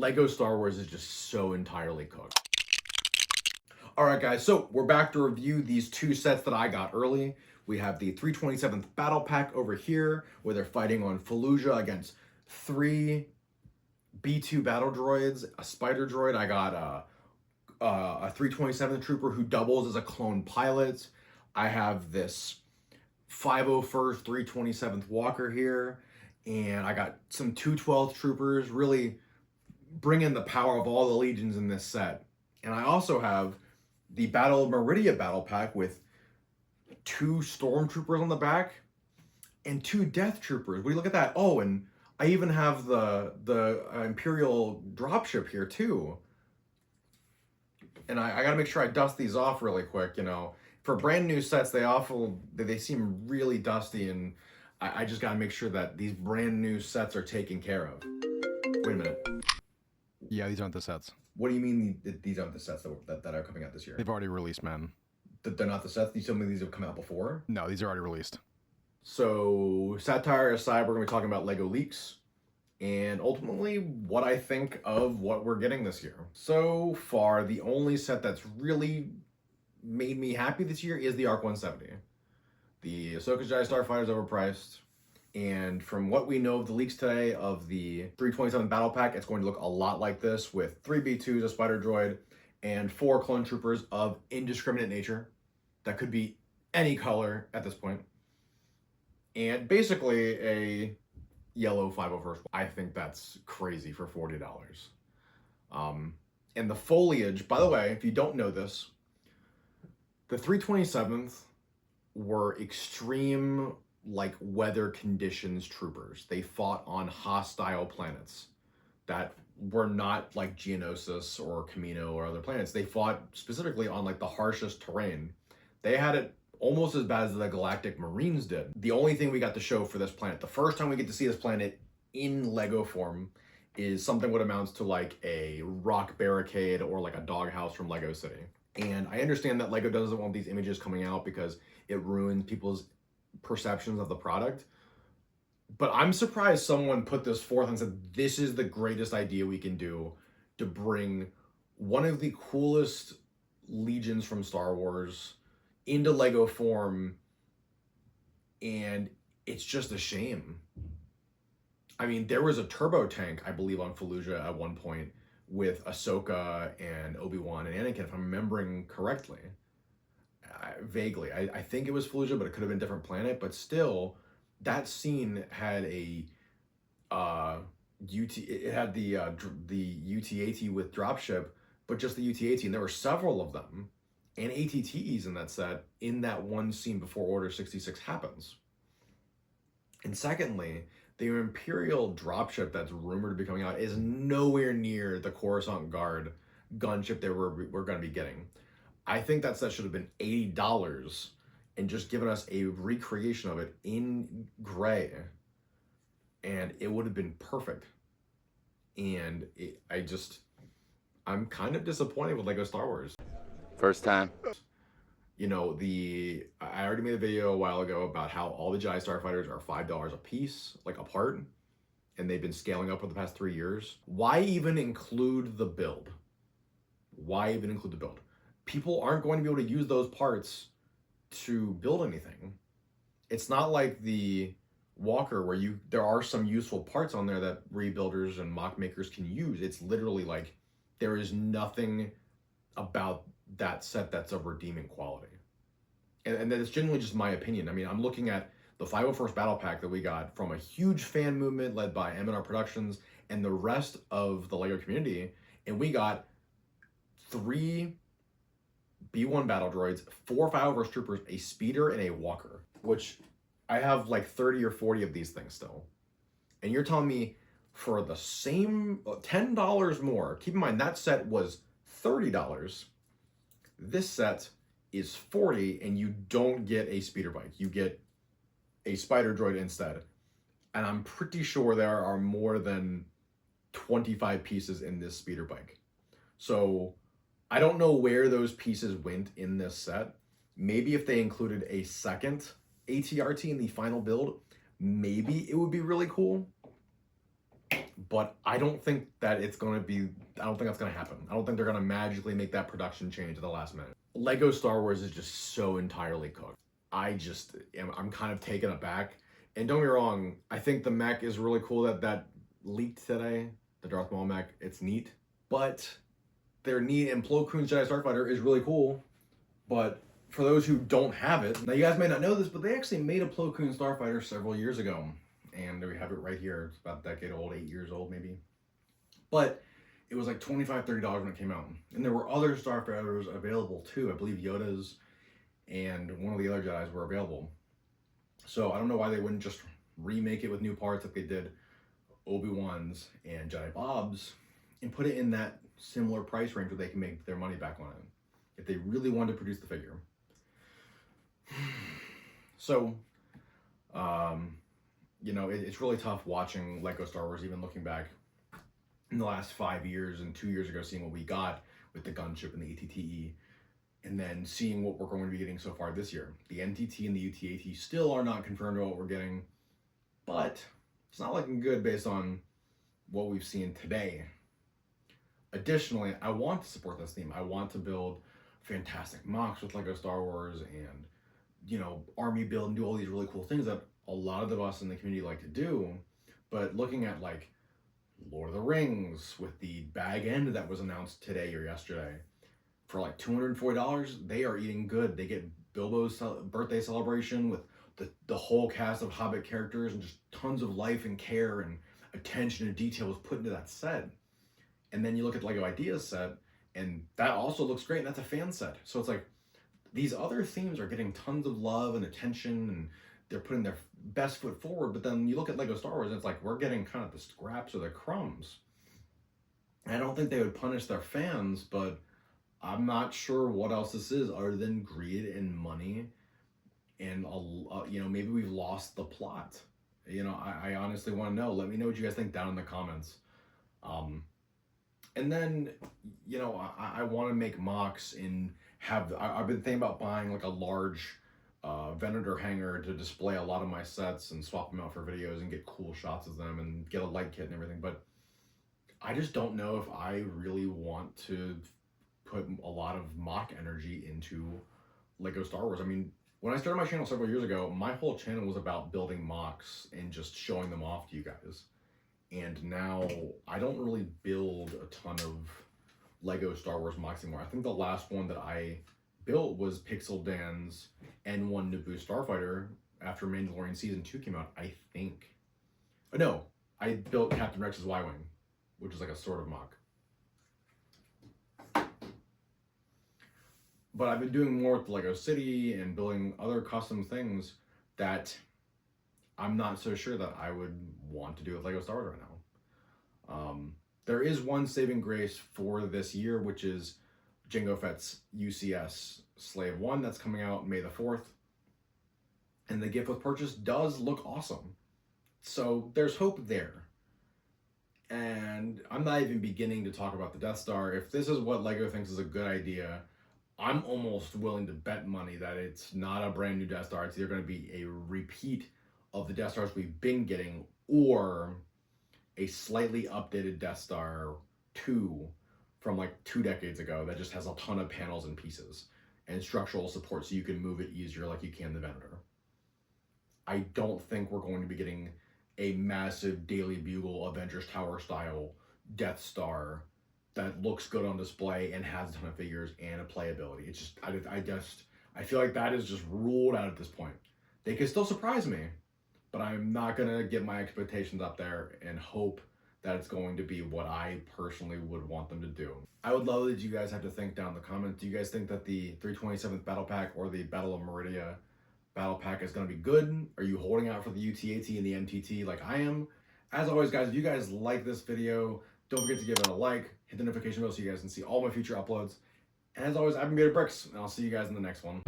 Lego Star Wars is just so entirely cooked. All right, guys, so we're back to review these two sets that I got early. We have the 327th Battle Pack over here, where they're fighting on Fallujah against 3 B2 battle droids, a spider droid. I got a 327th trooper who doubles as a clone pilot. I have this 501st 327th Walker here, and I got some 212th troopers, really bringing the power of all the legions in this set. And I also have the Battle of Meridia battle pack with 2 stormtroopers on the back and 2 death troopers. We look at that. Oh, and I even have the Imperial dropship here too. And I gotta make sure I dust these off really quick. You know, for brand new sets, they seem really dusty, and I just gotta make sure that these brand new sets are taken care of. Wait a minute. Yeah, these aren't the sets. What do you mean these aren't the sets that are coming out this year? They've already released, man. They're not the sets? You told me these have come out before? No, these are already released. So, satire aside, we're going to be talking about LEGO leaks and ultimately what I think of what we're getting this year. So far, the only set that's really made me happy this year is the ARC 170. The Ahsoka Jedi Starfighter is overpriced. And from what we know of the leaks today of the 327 Battle Pack, it's going to look a lot like this with 3 B2s, a spider droid, and 4 clone troopers of indiscriminate nature. That could be any color at this point. And basically a yellow 501st. I think that's crazy for $40. And the foliage, by the way, if you don't know this, the 327th were extreme like weather conditions troopers. They fought on hostile planets that were not like Geonosis or Camino or other planets. They fought specifically on like the harshest terrain. They had it almost as bad as the Galactic Marines did. The only thing we got to show for this planet, the first time we get to see this planet in Lego form, is something what amounts to like a rock barricade or like a doghouse from Lego City. And I understand that Lego doesn't want these images coming out because it ruins people's perceptions of the product. But I'm surprised someone put this forth and said, this is the greatest idea we can do to bring one of the coolest legions from Star Wars into Lego form, and it's just a shame. I mean, there was a turbo tank, I believe, on Fallujah at one point with Ahsoka and Obi-Wan and Anakin, if I'm remembering correctly. Vaguely. I think it was Fallujah, but it could have been a different planet. But still, that scene had it had the UT-AT with dropship, but just the UT-AT, and there were several of them, and ATTs in that set, in that one scene before Order 66 happens. And secondly, the Imperial dropship that's rumored to be coming out is nowhere near the Coruscant Guard gunship that we're going to be getting. I think that set should have been $80 and just given us a recreation of it in gray, and it would have been perfect. And I'm kind of disappointed with Lego Star Wars. First time. You know, I already made a video a while ago about how all the Jedi Starfighters are $5 a piece, like apart, and they've been scaling up for the past 3 years. Why even include the build? Why even include the build? People aren't going to be able to use those parts to build anything. It's not like the Walker where there are some useful parts on there that rebuilders and mock makers can use. It's literally like there is nothing about that set that's of redeeming quality. And that's generally just my opinion. I mean, I'm looking at the 501st Battle Pack that we got from a huge fan movement led by M&R Productions and the rest of the LEGO community, and we got 3 B1 battle droids, 4 501st troopers, a speeder, and a walker, which I have like 30 or 40 of these things still. And you're telling me for the same $10 more, keep in mind that set was $30. This set is $40, and you don't get a speeder bike. You get a spider droid instead. And I'm pretty sure there are more than 25 pieces in this speeder bike. So I don't know where those pieces went in this set. Maybe if they included a second ATRT in the final build, maybe it would be really cool. But I don't think that it's going to be, I don't think that's going to happen. I don't think they're going to magically make that production change at the last minute. Lego Star Wars is just so entirely cooked. I'm kind of taken aback. And don't get me wrong, I think the mech is really cool that leaked today. The Darth Maul mech, it's neat. But their neat, and Plo Koon's Jedi Starfighter is really cool. But for those who don't have it, now you guys may not know this, but they actually made a Plo Koon Starfighter several years ago. And we have it right here. It's about a decade old, 8 years old maybe. But it was like $25, $30 when it came out. And there were other Starfighters available too. I believe Yoda's and one of the other Jedi's were available. So I don't know why they wouldn't just remake it with new parts like they did Obi-Wan's and Jedi Bob's and put it in that similar price range where they can make their money back on it if they really wanted to produce the figure. So, you know, it's really tough watching Lego Star Wars, even looking back in the last 5 years and 2 years ago, seeing what we got with the gunship and the ATTE, and then seeing what we're going to be getting so far this year. The NTT and the UTAT still are not confirmed what we're getting, but it's not looking good based on what we've seen today. Additionally, I want to support this theme. I want to build fantastic mocks with Lego Star Wars and, you know, army build and do all these really cool things that a lot of us in the community like to do. But looking at like Lord of the Rings with the bag end that was announced today or yesterday for like $240, they are eating good. They get Bilbo's birthday celebration with the whole cast of Hobbit characters, and just tons of life and care and attention and detail was put into that set. And then you look at the Lego Ideas set, and that also looks great, and that's a fan set. So it's like these other themes are getting tons of love and attention, and they're putting their best foot forward. But then you look at Lego Star Wars, and it's like we're getting kind of the scraps or the crumbs. And I don't think they would punish their fans, but I'm not sure what else this is other than greed and money. And you know, maybe we've lost the plot. You know, I honestly want to know. Let me know what you guys think down in the comments. And then, you know, I want to make mocks and I've been thinking about buying like a large Venator hanger to display a lot of my sets and swap them out for videos and get cool shots of them and get a light kit and everything. But I just don't know if I really want to put a lot of mock energy into Lego Star Wars. I mean, when I started my channel several years ago, my whole channel was about building mocks and just showing them off to you guys. And now I don't really build a ton of Lego Star Wars mocks anymore. I think the last one that I built was Pixel Dan's N1 Naboo Starfighter after Mandalorian Season 2 came out, I think. Oh, no, I built Captain Rex's Y-Wing, which is like a sort of mock. But I've been doing more with Lego City and building other custom things that I'm not so sure that I would want to do with Lego Star Wars right now. There is one saving grace for this year, which is Jango Fett's UCS Slave 1 that's coming out May the 4th. And the gift with purchase does look awesome. So there's hope there. And I'm not even beginning to talk about the Death Star. If this is what Lego thinks is a good idea, I'm almost willing to bet money that it's not a brand new Death Star. It's either going to be a repeat of the Death Stars we've been getting, or a slightly updated Death Star 2 from like 2 decades ago that just has a ton of panels and pieces and structural support so you can move it easier like you can the Venator. I don't think we're going to be getting a massive Daily Bugle Avengers Tower style Death Star that looks good on display and has a ton of figures and a playability. It's just, I feel like that is just ruled out at this point. They can still surprise me, but I'm not gonna get my expectations up there and hope that it's going to be what I personally would want them to do. I would love that you guys have to think down in the comments. Do you guys think that the 327th Battle Pack or the Battle of Meridia Battle Pack is gonna be good? Are you holding out for the UTAT and the MTT like I am? As always, guys, if you guys like this video, don't forget to give it a like, hit the notification bell so you guys can see all my future uploads. And as always, I've been Gator Bricks, and I'll see you guys in the next one.